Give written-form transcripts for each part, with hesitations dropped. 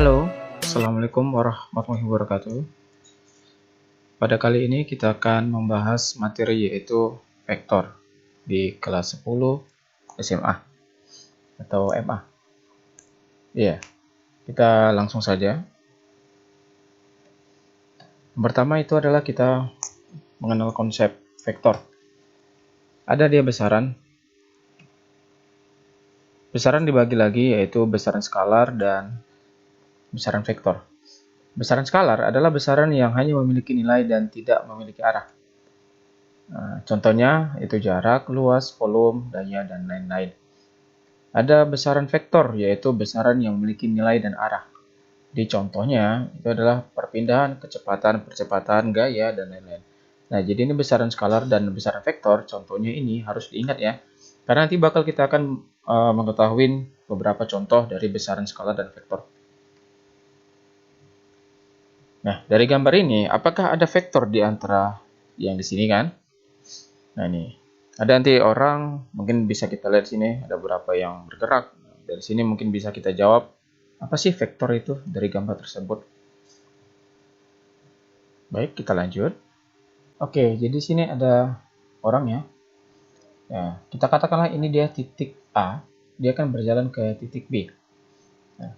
Halo, Assalamualaikum warahmatullahi wabarakatuh. Pada kali ini kita akan membahas materi yaitu vektor di kelas 10 SMA atau MA. Iya, kita langsung saja. Yang pertama itu adalah kita mengenal konsep vektor. Ada dia besaran. Besaran dibagi lagi yaitu besaran skalar dan besaran vektor. Besaran skalar adalah besaran yang hanya memiliki nilai dan tidak memiliki arah. Nah, contohnya itu jarak, luas, volume, daya, dan lain-lain. Ada besaran vektor, yaitu besaran yang memiliki nilai dan arah. Di contohnya, itu adalah perpindahan, kecepatan, percepatan, gaya, dan lain-lain. Nah, jadi ini besaran skalar dan besaran vektor, contohnya ini harus diingat ya. Karena nanti bakal kita akan mengetahui beberapa contoh dari besaran skalar dan vektor. Nah, dari gambar ini, apakah ada vektor di antara yang di sini kan? Nah, ini. Ada nanti orang, mungkin bisa kita lihat sini, ada beberapa yang bergerak. Dari sini mungkin bisa kita jawab, apa sih vektor itu dari gambar tersebut? Baik, kita lanjut. Oke, jadi sini ada orang ya. Ya, kita katakanlah ini dia titik A, dia akan berjalan ke titik B. Nah,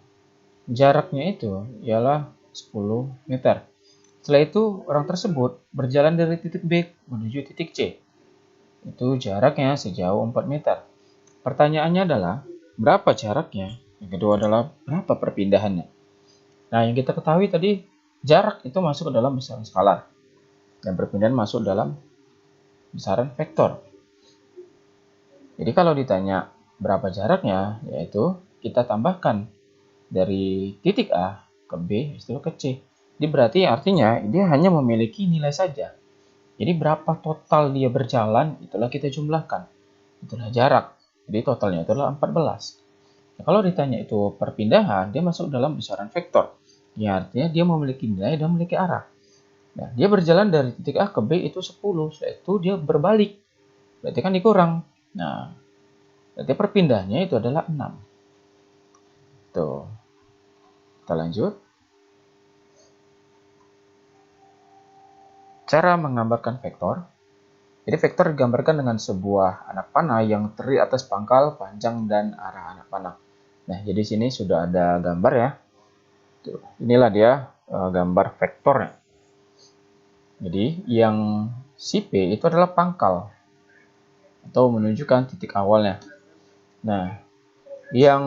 jaraknya itu ialah 10 meter. Setelah itu, orang tersebut berjalan dari titik B menuju titik C. Itu jaraknya sejauh 4 meter. Pertanyaannya adalah, berapa jaraknya? Yang kedua adalah, berapa perpindahannya? Nah, yang kita ketahui tadi, jarak itu masuk ke dalam besaran skalar. Dan perpindahan masuk dalam besaran vektor. Jadi kalau ditanya berapa jaraknya, yaitu kita tambahkan dari titik A ke B, itu ke C. Jadi berarti artinya dia hanya memiliki nilai saja. Jadi berapa total dia berjalan, itulah kita jumlahkan. Itulah jarak. Jadi totalnya itulah 14. Nah, kalau ditanya itu perpindahan, dia masuk dalam besaran vektor. Ya, artinya dia memiliki nilai dan memiliki arah. Nah, dia berjalan dari titik A ke B itu 10, yaitu dia berbalik. Berarti kan dikurang. Nah, berarti perpindahannya itu adalah 6. Tuh. Kita lanjut. Cara menggambarkan vektor. Jadi vektor digambarkan dengan sebuah anak panah yang terdiri atas pangkal, panjang, dan arah anak panah. Nah, jadi sini sudah ada gambar ya. Tuh, inilah dia gambar vektornya. Jadi yang si P itu adalah pangkal atau menunjukkan titik awalnya. Nah, yang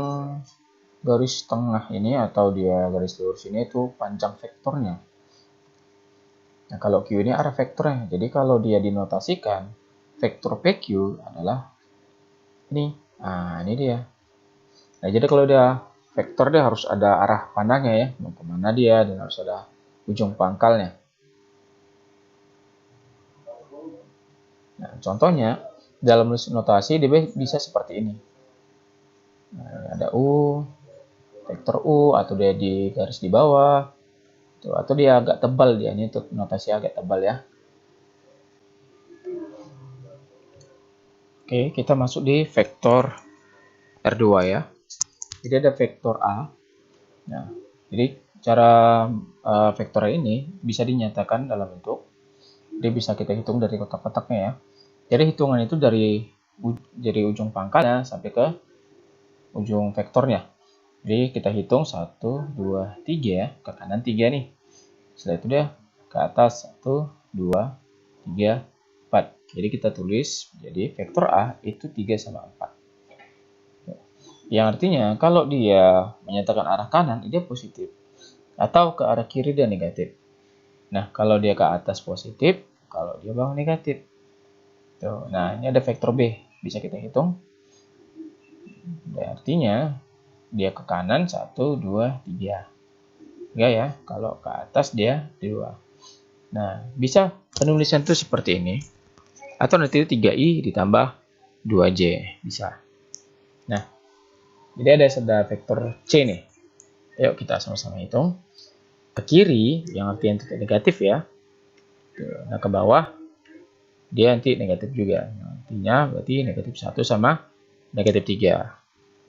garis tengah ini atau dia garis lurus ini itu panjang vektornya. Nah, kalau Q ini arah vektornya. Jadi kalau dia dinotasikan, vektor PQ adalah ini. Nah, ini dia. Nah, jadi kalau dia vektor dia harus ada arah pandangnya ya, mau kemana dia, dan harus ada ujung pangkalnya. Nah, contohnya dalam notasi dia bisa seperti ini. Nah, ada U, vektor U, atau dia di garis di bawah, atau dia agak tebal dia, ini untuk notasi agak tebal ya. Oke, kita masuk di vektor R2 ya. Jadi ada vektor A. Nah, jadi cara vektor ini bisa dinyatakan dalam bentuk, dia bisa kita hitung dari kotak-kotaknya ya. Jadi hitungan itu dari ujung pangkalnya sampai ke ujung vektornya. Jadi kita hitung 1, 2, 3 ya, ke kanan 3 nih. Setelah itu dia ke atas 1, 2, 3, 4. Jadi kita tulis, jadi vektor A itu 3 sama 4. Yang artinya kalau dia menyatakan arah kanan, dia positif. Atau ke arah kiri dia negatif. Nah, kalau dia ke atas positif, kalau dia bawah negatif. Tuh, nah, ini ada vektor B. Bisa kita hitung. Artinya dia ke kanan 1, 2, 3. Enggak ya, kalau ke atas dia 2. Nah, bisa penulisan itu seperti ini. Atau nanti 3i ditambah 2j. Bisa. Nah, jadi ada vektor C nih. Yuk kita sama-sama hitung. Ke kiri, yang artinya titik negatif ya. Nah, ke bawah, dia nanti negatif juga. Artinya berarti negatif 1 sama negatif 3.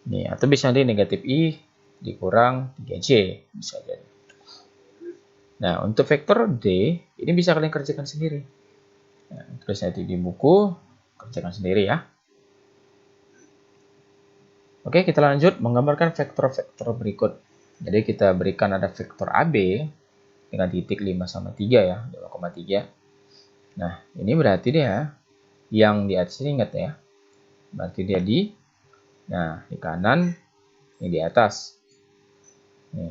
Nih, atau bisa nanti negatif I dikurang 3J. Bisa jadi. Nah, untuk vektor D, ini bisa kalian kerjakan sendiri. Nah, tulis nanti di buku, kerjakan sendiri ya. Oke, kita lanjut menggambarkan vektor-vektor berikut. Jadi kita berikan ada vektor AB dengan titik 5 sama 3 ya, 5,3. Nah, ini berarti dia yang di atas ini ingat ya. Berarti dia di kanan, ini di atas. Nih,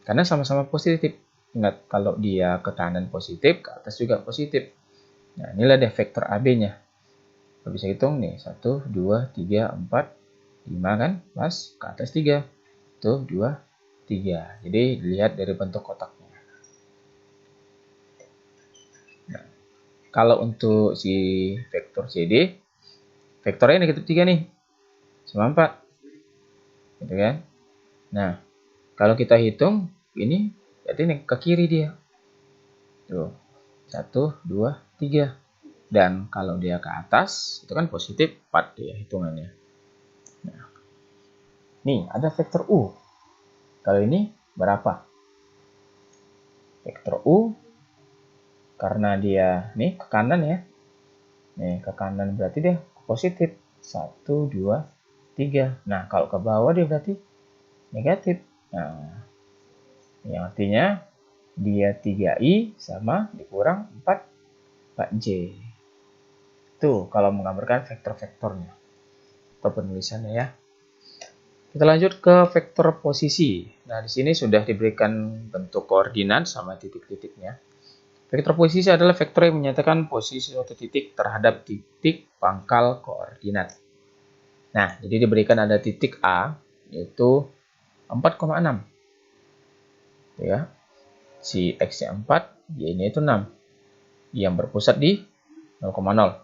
karena sama-sama positif. Ingat, kalau dia ke kanan positif, ke atas juga positif. Nah, inilah deh vektor AB-nya. Kita bisa hitung nih, 1, 2, 3, 4, 5 kan, pas ke atas 3. Tuh, 2, 3. Jadi, dilihat dari bentuk kotaknya. Nah, kalau untuk si vektor CD, vektornya negatif 3 nih, sama 4. Gitu kan? Nah, kalau kita hitung, ini berarti ke kiri dia. Tuh, 1, 2, 3. Dan kalau dia ke atas, itu kan positif 4 ya hitungannya. Nah, nih, ada vektor U. Kalau ini berapa? Vektor U, karena dia nih ke kanan ya. Nih, ke kanan berarti dia positif. 1, 2, 3. Nah, kalau ke bawah dia berarti negatif. Nah, yang artinya dia 3i sama dikurang 4J. Tuh, kalau menggambarkan vektor-vektornya atau penulisannya ya. Kita lanjut ke vektor posisi. Nah, di sini sudah diberikan bentuk koordinat sama titik-titiknya. Vektor posisi adalah vektor yang menyatakan posisi suatu titik terhadap titik pangkal koordinat. Nah, jadi diberikan ada titik A, yaitu 4,6. Ya. Si X-nya 4, Y-nya itu 6. Yang berpusat di 0,0.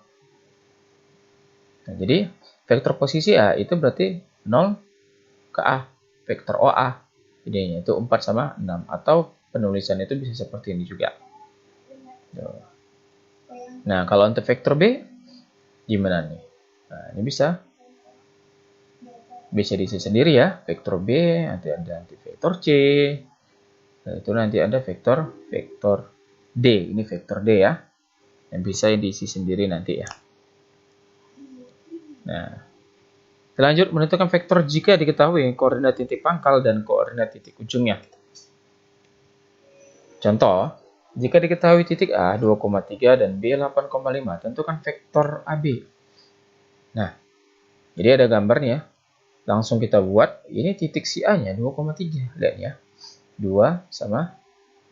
Nah, jadi vektor posisi A itu berarti 0 ke A. Vektor OA. Idenya itu 4 sama 6. Atau penulisan itu bisa seperti ini juga. Nah, kalau untuk vektor B, gimana nih? Nah, ini bisa diisi sendiri ya. Vektor B, nanti ada vektor C. Nah, itu nanti ada vektor D. Ini vektor D ya. Yang bisa diisi sendiri nanti ya. Nah, kita lanjut menentukan vektor jika diketahui koordinat titik pangkal dan koordinat titik ujungnya. Contoh, jika diketahui titik A 2,3 dan B 8,5, tentukan vektor AB. Nah, jadi ada gambarnya. Langsung kita buat, ini titik si A-nya 2,3. Lihat ya, 2 sama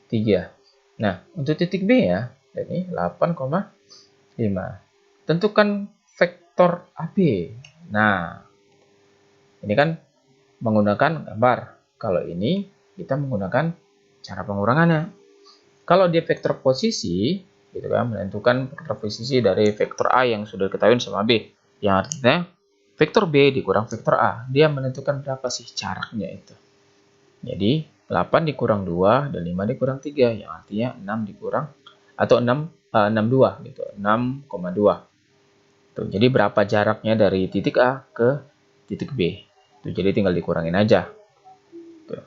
3. Nah, untuk titik B ya, lihat nih 8,5. Tentukan vektor AB. Nah, ini kan menggunakan gambar. Kalau ini, kita menggunakan cara pengurangannya. Kalau dia vektor posisi, gitu kan, menentukan vektor posisi dari vektor A yang sudah diketahui sama B. Yang artinya, vektor B dikurang vektor A. Dia menentukan berapa sih jaraknya itu. Jadi, 8 dikurang 2 dan 5 dikurang 3. Yang artinya 6 dikurang, atau 62 gitu, 6,2. Tuh, jadi berapa jaraknya dari titik A ke titik B. Tuh, jadi tinggal dikurangin aja. Tuh.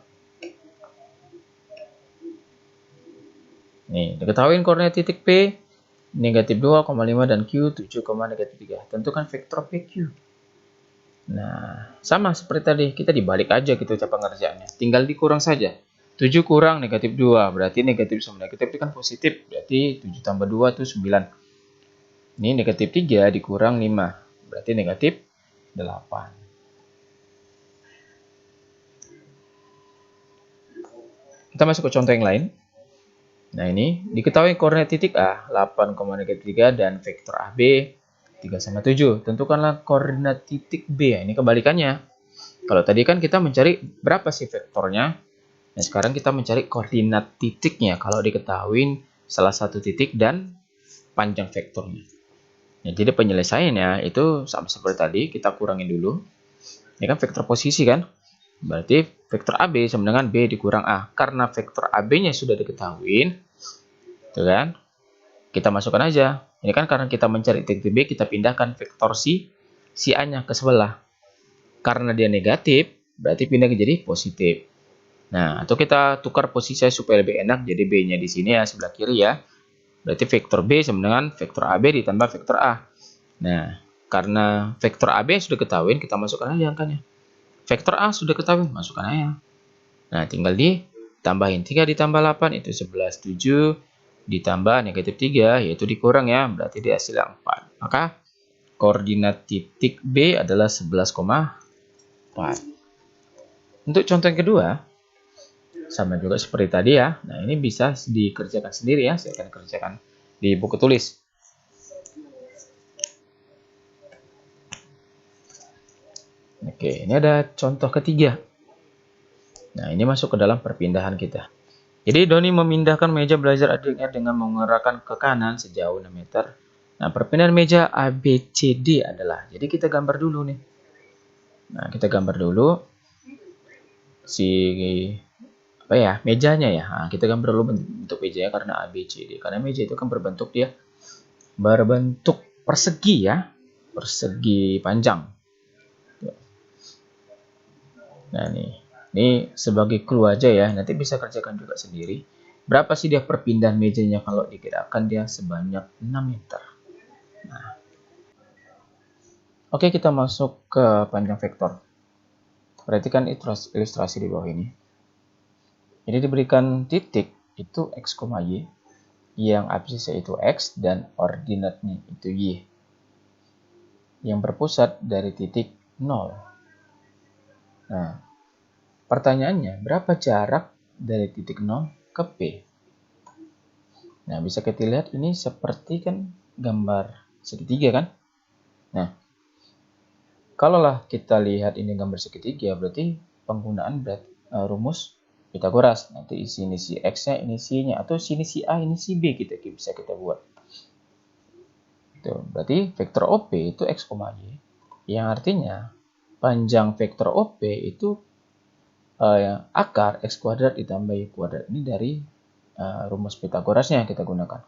Nih, diketahui koordinat titik P negatif 2,5 dan Q 7,-3. Tentukan vektor PQ. Nah, sama seperti tadi, kita dibalik aja gitu cara pengerjaannya. Tinggal dikurang saja. 7 kurang negatif 2, berarti negatif sama negatif itu kan positif. Berarti 7 tambah 2 itu 9. Ini negatif 3 dikurang 5, berarti negatif 8. Kita masuk ke contoh yang lain. Nah, ini diketahui koordinat titik A 8,-3 dan vektor AB 3 sama 7. Tentukanlah koordinat titik B. Ini kebalikannya. Kalau tadi kan kita mencari berapa sih vektornya. Nah, sekarang kita mencari koordinat titiknya. Kalau diketahui salah satu titik dan panjang vektornya. Nah, jadi penyelesaiannya itu sama seperti tadi. Kita kurangin dulu. Ini kan vektor posisi kan. Berarti vektor AB sama dengan B dikurang A. Karena vektor AB-nya sudah diketahui, tuh kan? Kita masukkan aja. Ini kan karena kita mencari titik B, kita pindahkan vektor si A-nya ke sebelah. Karena dia negatif, berarti pindah ke jadi positif. Nah, atau kita tukar posisi supaya lebih enak, jadi B-nya di sini ya, sebelah kiri ya. Berarti vektor B sama dengan vektor AB ditambah vektor A. Nah, karena vektor AB sudah ketahuin, kita masukkan aja angkanya. Vektor A sudah ketahuin, masukkan aja. Nah, tinggal ditambahin 3 ditambah 8, itu 11, 7 ditambah negatif 3, yaitu dikurang ya, berarti di hasilnya 4. Maka koordinat titik B adalah 11,4. Untuk contoh yang kedua, sama juga seperti tadi ya. Nah, ini bisa dikerjakan sendiri ya. Saya akan kerjakan di buku tulis. Oke, ini ada contoh ketiga. Nah, ini masuk ke dalam perpindahan kita. Jadi, Doni memindahkan meja belajar adiknya dengan mengarahkan ke kanan sejauh 6 meter. Nah, perpindahan meja ABCD adalah, jadi kita gambar dulu nih. Nah, kita gambar dulu apa ya, mejanya ya. Nah, kita gambar dulu bentuk mejanya karena ABCD. Karena meja itu kan berbentuk persegi ya, persegi panjang. Nah, ini sebagai clue aja ya. Nanti bisa kerjakan juga sendiri. Berapa sih dia perpindahan mejanya kalau dikirakan dia sebanyak 6 meter. Nah, oke, kita masuk ke panjang vektor. Perhatikan ilustrasi di bawah ini. Jadi diberikan titik itu x, y, yang absisnya itu x dan ordinatnya itu y, yang berpusat dari titik 0. Nah, pertanyaannya, berapa jarak dari titik 0 ke P? Nah, bisa kita lihat ini seperti kan gambar segitiga kan? Nah, kalaulah kita lihat ini gambar segitiga, berarti penggunaan rumus Pitagoras. Nanti sini si X-nya, ini si-nya, atau sini si A, ini si B bisa kita buat. Tuh, berarti vektor OP itu X, Y, yang artinya panjang vektor OP itu akar X kuadrat ditambah Y kuadrat. Ini dari rumus Pitagorasnya yang kita gunakan.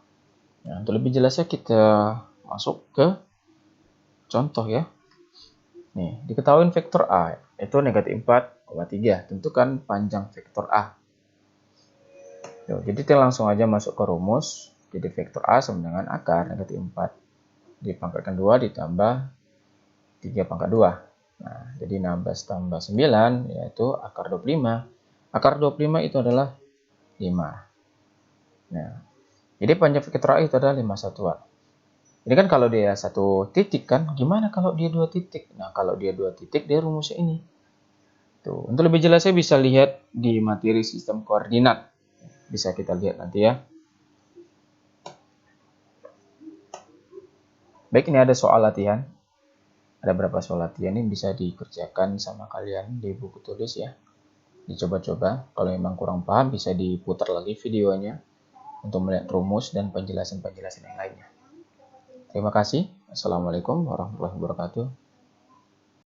Nah, untuk lebih jelasnya kita masuk ke contoh ya. Nih, diketahui vektor A itu negatif 4,3. Tentukan panjang vektor A. Jadi kita langsung aja masuk ke rumus. Jadi vektor A sama dengan akar negatif 4 dipangkatkan 2 ditambah 3 pangkat 2. Nah, jadi 16 tambah 9 yaitu akar 25. Akar 25 itu adalah 5. Nah, jadi panjang vektor A itu adalah 5 satuan. Ini kan kalau dia satu titik kan, gimana kalau dia 2 titik? Nah, kalau dia 2 titik, dia rumusnya ini. Tuh, untuk lebih jelasnya bisa lihat di materi sistem koordinat. Bisa kita lihat nanti ya. Baik, ini ada soal latihan. Ada beberapa soal latihan ini bisa dikerjakan sama kalian di buku tulis ya. Dicoba-coba. Kalau memang kurang paham, bisa diputar lagi videonya untuk melihat rumus dan penjelasan-penjelasan yang lainnya. Terima kasih. Assalamualaikum warahmatullahi wabarakatuh.